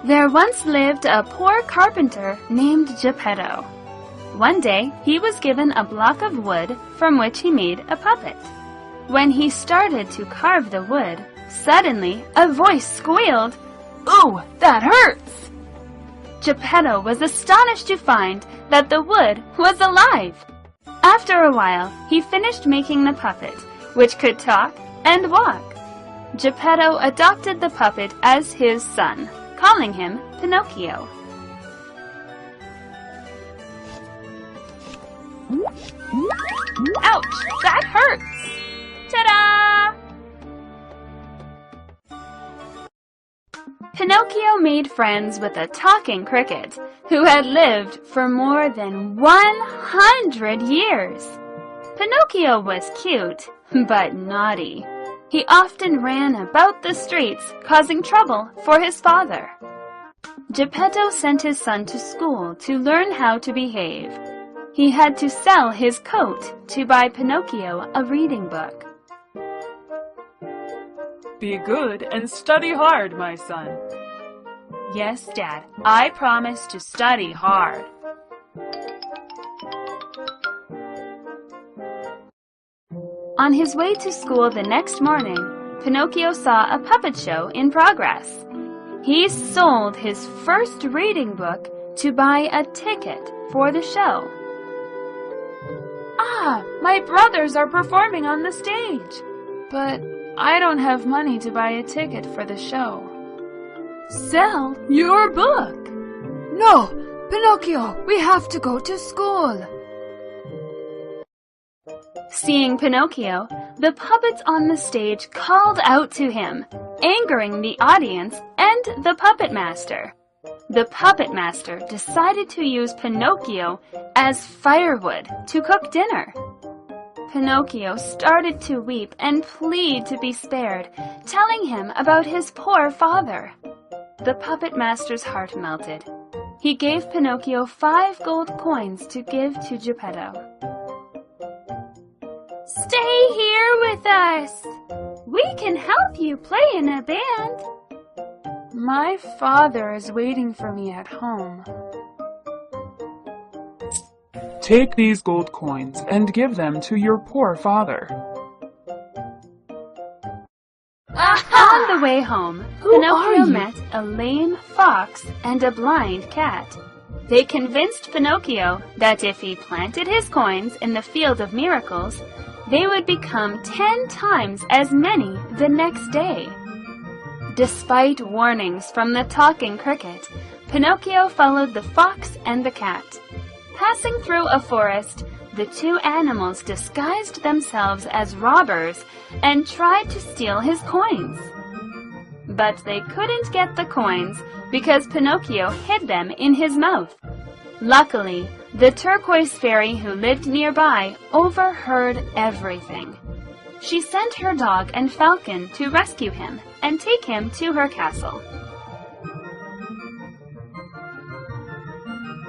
There once lived a poor carpenter named Geppetto. One day, he was given a block of wood from which he made a puppet. When he started to carve the wood, suddenly a voice squealed, "Ooh, that hurts!" Geppetto was astonished to find that the wood was alive. After a while, he finished making the puppet, which could talk and walk. Geppetto adopted the puppet as his son, calling him Pinocchio. Ouch! That hurts! Ta-da! Pinocchio made friends with a talking cricket who had lived for more than 100 years. Pinocchio was cute, but naughty. He often ran about the streets, causing trouble for his father. Geppetto sent his son to school to learn how to behave. He had to sell his coat to buy Pinocchio a reading book. Be good and study hard, my son. Yes, Dad, I promise to study hard. On his way to school the next morning, Pinocchio saw a puppet show in progress. He sold his first reading book to buy a ticket for the show. Ah, my brothers are performing on the stage, but I don't have money to buy a ticket for the show. Sell your book. No, Pinocchio, we have to go to school. Seeing Pinocchio, the puppets on the stage called out to him, angering the audience and the puppet master. The puppet master decided to use Pinocchio as firewood to cook dinner. Pinocchio started to weep and plead to be spared, telling him about his poor father. The puppet master's heart melted. He gave Pinocchio 5 gold coins to give to Geppetto. Stay here with us. We can help you play in a band. My father is waiting for me at home. Take these gold coins and give them to your poor father. On the way home, Pinocchio met a lame fox and a blind cat. They convinced Pinocchio that if he planted his coins in the field of miracles, they would become 10 times as many the next day. Despite warnings from the talking cricket, Pinocchio followed the fox and the cat. Passing through a forest, the 2 animals disguised themselves as robbers and tried to steal his coins. But they couldn't get the coins because Pinocchio hid them in his mouth. Luckily, the turquoise fairy who lived nearby overheard everything. She sent her dog and falcon to rescue him and take him to her castle.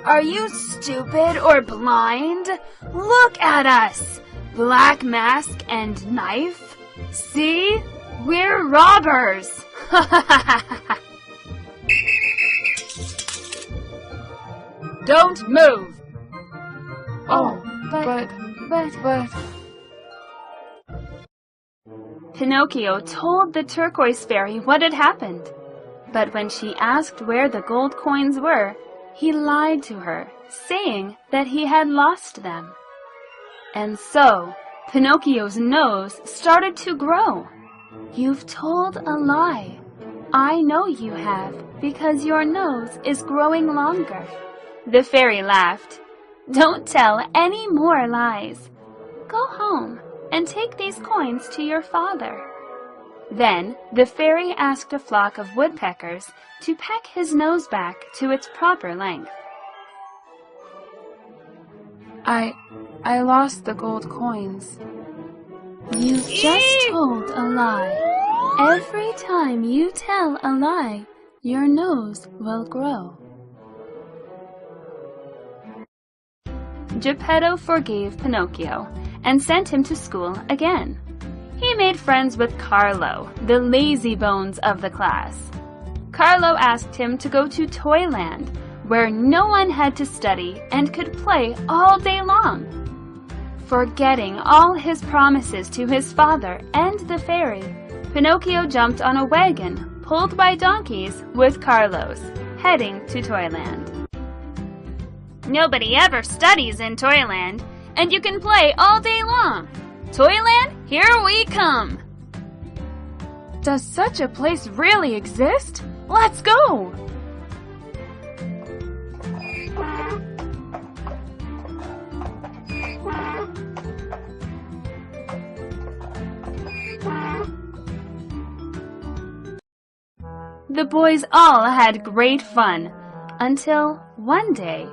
Are you stupid or blind? Look at us! Black mask and knife? See? We're robbers! Don't move! Oh, but... Pinocchio told the turquoise fairy what had happened. But when she asked where the gold coins were, he lied to her, saying that he had lost them. And so, Pinocchio's nose started to grow. You've told a lie. I know you have, because your nose is growing longer. The fairy laughed. Don't tell any more lies. Go home and take these coins to your father. Then the fairy asked a flock of woodpeckers to peck his nose back to its proper length. I lost the gold coins. You just told a lie. Every time you tell a lie, your nose will grow. Geppetto forgave Pinocchio and sent him to school again. He made friends with Carlo, the lazy bones of the class. Carlo asked him to go to Toyland, where no one had to study and could play all day long. Forgetting all his promises to his father and the fairy, Pinocchio jumped on a wagon pulled by donkeys with Carlos, heading to Toyland. Nobody ever studies in Toyland, and you can play all day long. Toyland, here we come! Does such a place really exist? Let's go! The boys all had great fun, until one day,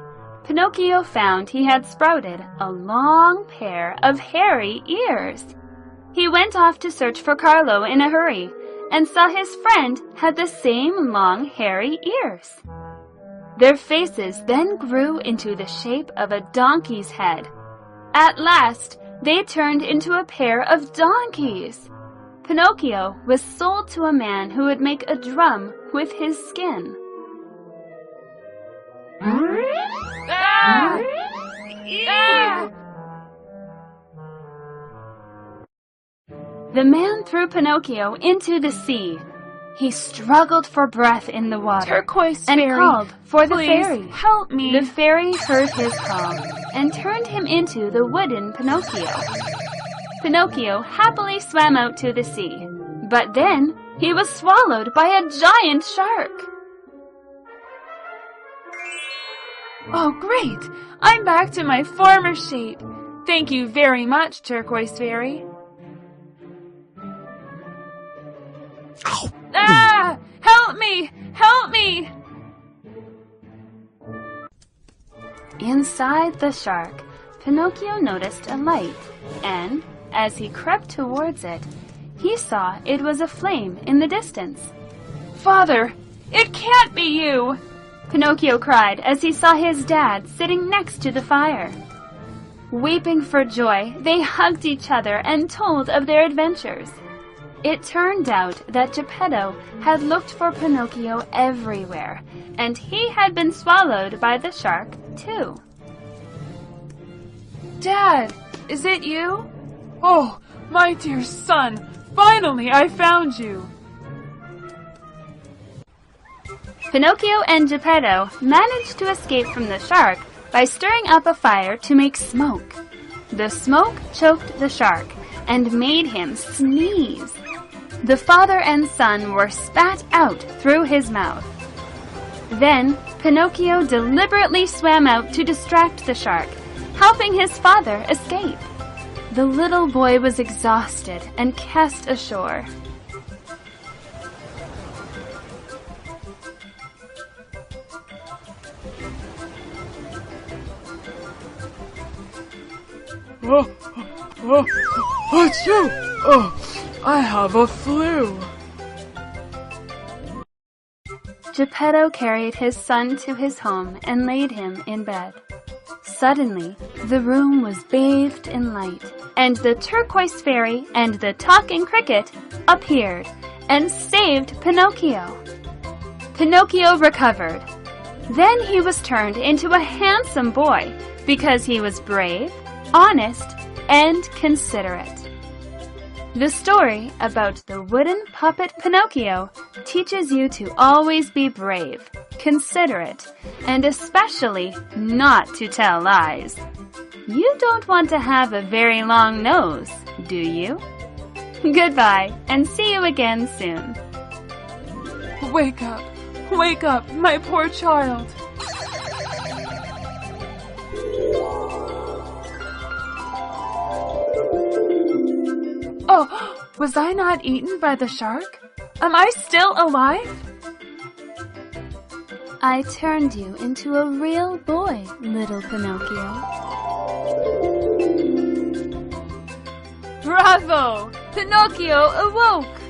Pinocchio found he had sprouted a long pair of hairy ears. He went off to search for Carlo in a hurry, and saw his friend had the same long hairy ears. Their faces then grew into the shape of a donkey's head. At last, they turned into a pair of donkeys. Pinocchio was sold to a man who would make a drum with his skin. The man threw Pinocchio into the sea. He struggled for breath in the water Turquoise and fairy, called for the please fairy. help me. The fairy heard his call and turned him into the wooden Pinocchio. Pinocchio happily swam out to the sea, but then he was swallowed by a giant shark. Oh, great! I'm back to my former shape. Thank you very much, Turquoise Fairy. Ah! Help me! Help me! Inside the shark, Pinocchio noticed a light, and, as he crept towards it, he saw it was a flame in the distance. Father, it can't be you! Pinocchio cried as he saw his dad sitting next to the fire. Weeping for joy, they hugged each other and told of their adventures. It turned out that Geppetto had looked for Pinocchio everywhere, and he had been swallowed by the shark, too. Dad, is it you? Oh, my dear son, finally I found you. Pinocchio and Geppetto managed to escape from the shark by stirring up a fire to make smoke. The smoke choked the shark and made him sneeze. The father and son were spat out through his mouth. Then Pinocchio deliberately swam out to distract the shark, helping his father escape. The little boy was exhausted and cast ashore. Achoo! Oh, I have a flu. Geppetto carried his son to his home and laid him in bed. Suddenly, the room was bathed in light, and the turquoise fairy and the talking cricket appeared and saved Pinocchio. Pinocchio recovered. Then he was turned into a handsome boy because he was brave, honest, and considerate. The story about the wooden puppet Pinocchio teaches you to always be brave, considerate, and especially not to tell lies. You don't want to have a very long nose, do you? Goodbye, and see you again soon. Wake up, my poor child. Oh, was I not eaten by the shark? Am I still alive? I turned you into a real boy, little Pinocchio. Bravo! Pinocchio awoke!